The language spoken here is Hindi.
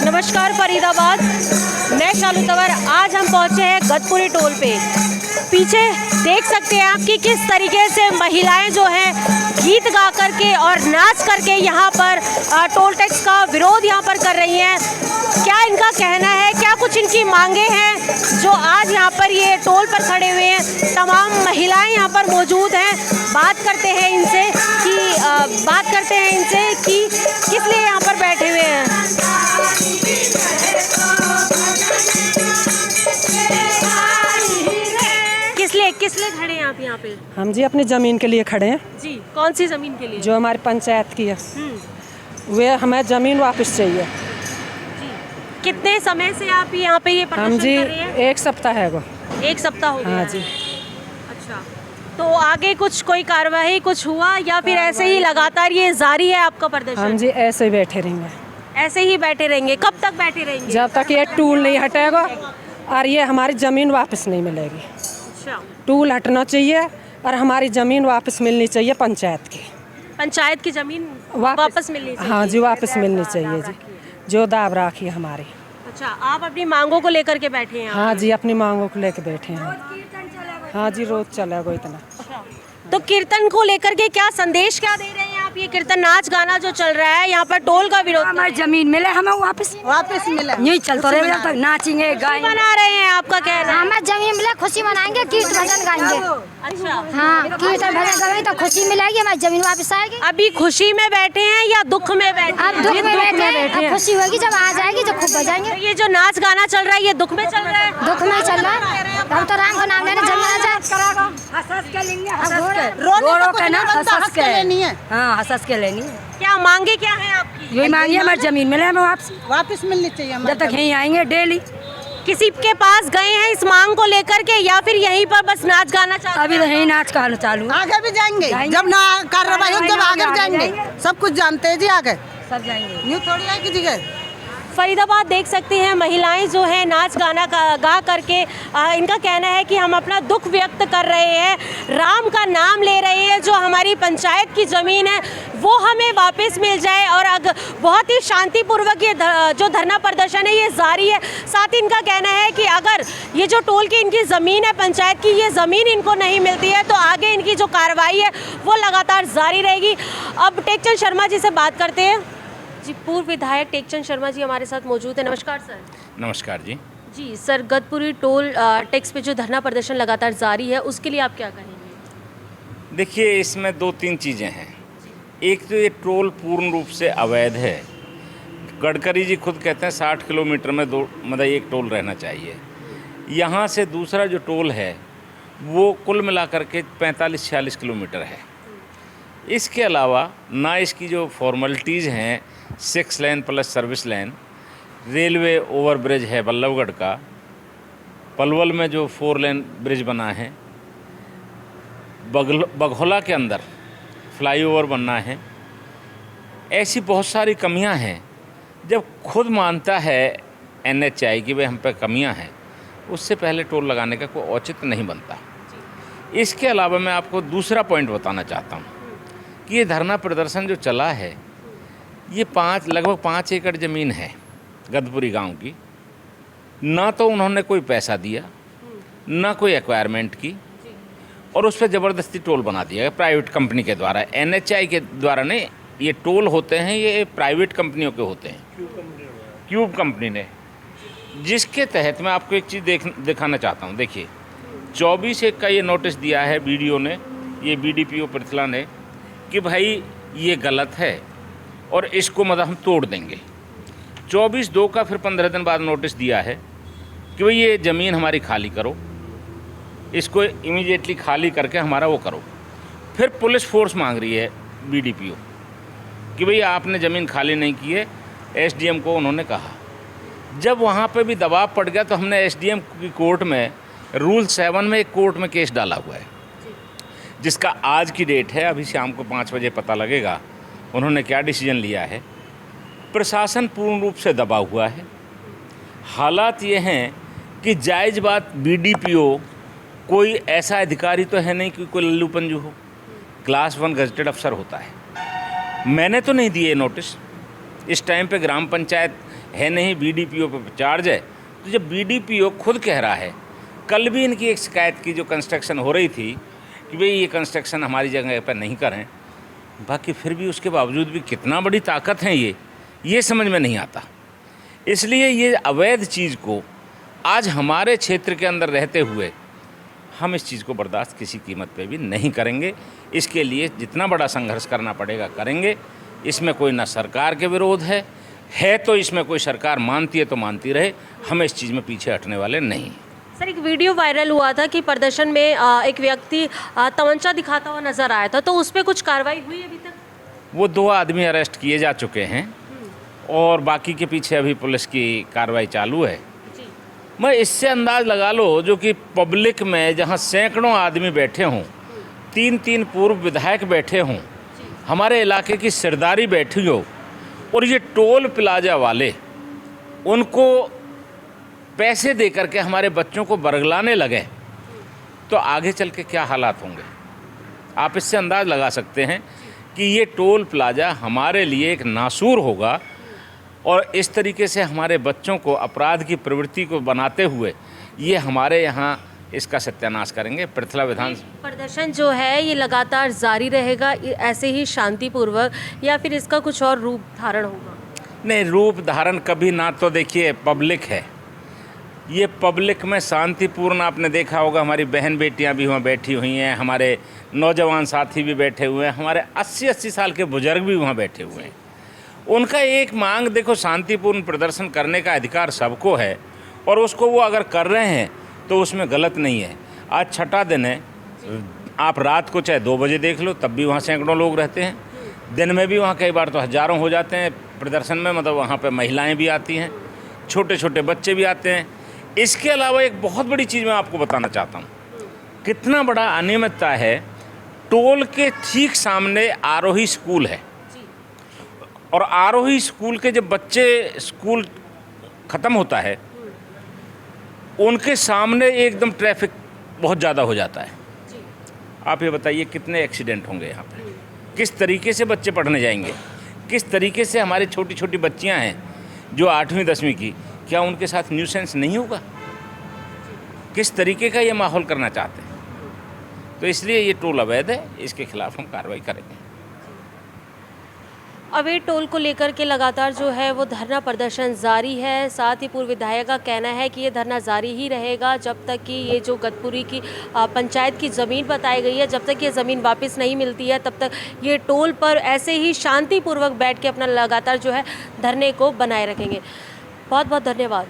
नमस्कार फरीदाबाद, मैं शालू तंवर। आज हम पहुंचे हैं गदपुरी टोल पे। पीछे देख सकते हैं आप कि किस तरीके से महिलाएं जो हैं गीत गा करके और नाच करके यहाँ पर टोल टैक्स का विरोध यहाँ पर कर रही हैं। क्या इनका कहना है, क्या कुछ इनकी मांगे हैं जो आज यहाँ पर ये टोल पर खड़े हुए हैं। तमाम महिलाएं यहाँ पर मौजूद हैं। बात करते हैं इनसे कि किस लिए यहाँ पर बैठे हुए हैं। किस लिए खड़े हैं आप यहाँ पे? हम जी अपनी ज़मीन के लिए खड़े हैं जी। कौन सी ज़मीन के लिए? जो हमारी पंचायत की है, वे हमें ज़मीन वापस चाहिए। जी। कितने समय से आप यहाँ पे ये प्रदर्शन हम जी कर रहे हैं? 1 सप्ताह है वो। 1 सप्ताह हो गया? हाँ है। जी। अच्छा, तो आगे कुछ कोई कार्रवाई कुछ हुआ या फिर ऐसे ही लगातार ये जारी है आपका प्रदर्शन? हम जी ऐसे ही बैठे रहेंगे। ऐसे ही बैठे रहेंगे? कब तक बैठे रहेंगे? जब तक ये टूल नहीं हटेगा और ये हमारी ज़मीन वापस नहीं मिलेगी। अच्छा, टूल हटना चाहिए और हमारी ज़मीन वापस मिलनी चाहिए पंचायत की। पंचायत की ज़मीन वापस मिलनी चाहिए? हाँ जी, वापस मिलनी चाहिए जी, जो दाब राखी है हमारी। अच्छा, आप अपनी मांगों को लेकर के बैठे हैं? हाँ जी, अपनी मांगों को लेकर बैठे हैं। हाँ जी, रोज चलेगा इतना। तो कीर्तन को लेकर के क्या संदेश क्या दे रहे हैं आप? ये कीर्तन नाच गाना जो चल रहा है यहाँ पर टोल का विरोध, हमारी जमीन मिले हमें वापस मिले, यही चलता रहे जब तक नाचेंगे गाएंगे। मना रहे हैं, आपका कहना है? हमें जमीन मिले खुशी मनाएंगे, कीर्तन भजन गाएंगे। अच्छा, हाँ, कीर्तन भजन गाएंगे तो खुशी मिलेगी, हमारी जमीन वापस आएगी। अभी खुशी में बैठे हैं या दुख में बैठे हैं? अब दुख में बैठे हैं, अब खुशी होगी जब आ जाएगी जब खूब बजाएंगे। ये जो नाच गाना चल रहा है ये दुख में चल रहा है? दुख में चल रहा है, हम तो राम का नाम लेने जमीन आ जाए। हाँ, हंस के लेनी है। क्या मांगे क्या है आपकी? यही मांगी हमारी जमीन मिले हमें वापस मिलनी चाहिए। जब तक यहीं आएंगे डेली। किसी के पास गए हैं इस मांग को लेकर के या फिर यहीं पर बस नाच गाना चालू? अभी तो यहीं नाच गाना चालू है। आगे भी जाएंगे जब ना कार्रवाई हो जब आगे भी जाएंगे। सब कुछ जानते हैं जी, आगे सब जाएंगे। न्यू थोड़ी है कि जगह। फरीदाबाद देख सकते हैं महिलाएं जो है नाच गाना गा करके इनका कहना है कि हम अपना दुख व्यक्त कर रहे हैं, राम का नाम ले रहे हैं, जो हमारी पंचायत की ज़मीन है वो हमें वापस मिल जाए। और बहुत ही शांतिपूर्वक ये जो धरना प्रदर्शन है ये जारी है। साथ ही इनका कहना है कि अगर ये जो टोल की इनकी ज़मीन है पंचायत की, ये ज़मीन इनको नहीं मिलती है तो आगे इनकी जो कार्रवाई है वो लगातार जारी रहेगी। अब टेकचंद शर्मा जी से बात करते हैं। जी, पूर्व विधायक टेकचंद शर्मा जी हमारे साथ मौजूद है। नमस्कार सर। नमस्कार जी। जी सर, गदपुरी टोल टैक्स पे जो धरना प्रदर्शन लगातार जारी है उसके लिए आप क्या कहेंगे? देखिए, इसमें 2-3 चीज़ें हैं। एक तो ये टोल पूर्ण रूप से अवैध है। गडकरी जी खुद कहते हैं 60 किलोमीटर में मतलब एक टोल रहना चाहिए। यहाँ से दूसरा जो टोल है वो कुल मिलाकर के 45-46 किलोमीटर है। इसके अलावा ना इसकी जो फॉर्मेलिटीज़ हैं 6 lane plus service lane, railway over bridge है बल्लभगढ़ का, पलवल में जो 4 लेन ब्रिज बना है, बघोला के अंदर फ्लाईओवर बनना है। ऐसी बहुत सारी कमियां हैं। जब खुद मानता है NHAI कि भाई हम पे कमियां हैं, उससे पहले टोल लगाने का कोई औचित्य नहीं बनता। इसके अलावा मैं आपको दूसरा पॉइंट बताना चाहता हूँ कि ये धरना प्रदर्शन जो चला है ये लगभग 5 एकड़ ज़मीन है गदपुरी गांव की। ना तो उन्होंने कोई पैसा दिया, ना कोई एक्वायरमेंट की, और उस पर ज़बरदस्ती टोल बना दिया प्राइवेट कंपनी के द्वारा। NHAI के द्वारा नहीं, ये टोल होते हैं ये प्राइवेट कंपनियों के होते हैं, क्यूब कंपनी ने, जिसके तहत मैं आपको एक चीज़ दिखाना चाहता हूँ। देखिए, 24/1 का ये नोटिस दिया है BDO ने, ये BDPO पृथला ने, कि भाई ये गलत है और इसको मतलब हम तोड़ देंगे। 24/2 का फिर 15 दिन बाद नोटिस दिया है कि भाई ये ज़मीन हमारी खाली करो, इसको इमीडिएटली खाली करके हमारा वो करो। फिर पुलिस फोर्स मांग रही है BDPO कि भाई आपने ज़मीन खाली नहीं की है। SDM को उन्होंने कहा। जब वहाँ पे भी दबाव पड़ गया तो हमने SDM की कोर्ट में रूल 7 में एक कोर्ट में केस डाला हुआ है, जिसका आज की डेट है। अभी शाम को 5 बजे पता लगेगा उन्होंने क्या डिसीजन लिया है। प्रशासन पूर्ण रूप से दबा हुआ है। हालात ये हैं कि जायज़ बात BDPO कोई ऐसा अधिकारी तो है नहीं कि कोई लल्लू पंजू हो, क्लास 1 गजटेड अफसर होता है। मैंने तो नहीं दिए नोटिस, इस टाइम पे ग्राम पंचायत है नहीं, बीडीपीओ पे चार्ज है। तो जब बीडीपीओ खुद कह रहा है, कल भी इनकी एक शिकायत की जो कंस्ट्रक्शन हो रही थी कि भाई ये कंस्ट्रक्शन हमारी जगह पर नहीं करें, बाकी फिर भी उसके बावजूद भी कितना बड़ी ताकत है ये समझ में नहीं आता। इसलिए ये अवैध चीज़ को आज हमारे क्षेत्र के अंदर रहते हुए हम इस चीज़ को बर्दाश्त किसी कीमत पे भी नहीं करेंगे। इसके लिए जितना बड़ा संघर्ष करना पड़ेगा करेंगे। इसमें कोई ना सरकार के विरोध है तो इसमें कोई सरकार मानती है तो मानती रहे, हम इस चीज़ में पीछे हटने वाले नहीं। सर, एक वीडियो वायरल हुआ था कि प्रदर्शन में एक व्यक्ति तमंचा दिखाता हुआ नजर आया था, तो उस पर कुछ कार्रवाई हुई अभी तक? वो 2 आदमी अरेस्ट किए जा चुके हैं और बाकी के पीछे अभी पुलिस की कार्रवाई चालू है। मैं इससे अंदाज़ लगा लो, जो कि पब्लिक में जहाँ सैकड़ों आदमी बैठे हों, 3 पूर्व विधायक बैठे हों, हमारे इलाके की सरदारी बैठी हो और ये टोल प्लाजा वाले उनको पैसे दे करके हमारे बच्चों को बरगलाने लगे, तो आगे चल के क्या हालात होंगे आप इससे अंदाज़ लगा सकते हैं कि ये टोल प्लाजा हमारे लिए एक नासूर होगा और इस तरीके से हमारे बच्चों को अपराध की प्रवृत्ति को बनाते हुए ये हमारे यहाँ इसका सत्यानाश करेंगे। पृथला विधान प्रदर्शन जो है ये लगातार जारी रहेगा ऐसे ही शांतिपूर्वक, या फिर इसका कुछ और रूप धारण होगा? नहीं, रूप धारण कभी ना। तो देखिए, पब्लिक है, ये पब्लिक में शांतिपूर्ण, आपने देखा होगा हमारी बहन बेटियां भी वहाँ बैठी हुई हैं, हमारे नौजवान साथी भी बैठे हुए हैं, हमारे 80-80 साल के बुजुर्ग भी वहाँ बैठे हुए हैं। उनका एक मांग, देखो, शांतिपूर्ण प्रदर्शन करने का अधिकार सबको है और उसको वो अगर कर रहे हैं तो उसमें गलत नहीं है। आज छठा दिन है, आप रात को चाहे 2 बजे देख लो, तब भी वहाँ सैकड़ों लोग रहते हैं। दिन में भी वहाँ कई बार तो हज़ारों हो जाते हैं प्रदर्शन में, मतलब वहाँ पे महिलाएं भी आती हैं, छोटे छोटे बच्चे भी आते हैं। इसके अलावा एक बहुत बड़ी चीज़ मैं आपको बताना चाहता हूँ, कितना बड़ा अनियमितता है। टोल के ठीक सामने आरोही स्कूल है और आरोही स्कूल के जब बच्चे स्कूल ख़त्म होता है, उनके सामने एकदम ट्रैफिक बहुत ज़्यादा हो जाता है। आप ये बताइए कितने एक्सीडेंट होंगे यहाँ पे, किस तरीके से बच्चे पढ़ने जाएंगे, किस तरीके से हमारी छोटी छोटी बच्चियाँ हैं जो 8वीं 10वीं की, क्या उनके साथ न्यूसेंस नहीं होगा? किस तरीके का ये माहौल करना चाहते हैं? तो इसलिए ये टोल अवैध है, इसके खिलाफ हम कार्रवाई करेंगे। अवैध टोल को लेकर के लगातार जो है वो धरना प्रदर्शन जारी है। साथ ही पूर्व विधायक का कहना है कि ये धरना जारी ही रहेगा जब तक कि ये जो गतपुरी की पंचायत की ज़मीन बताई गई है, जब तक ये ज़मीन वापस नहीं मिलती है, तब तक ये टोल पर ऐसे ही शांतिपूर्वक बैठ के अपना लगातार जो है धरने को बनाए रखेंगे। बहुत बहुत धन्यवाद।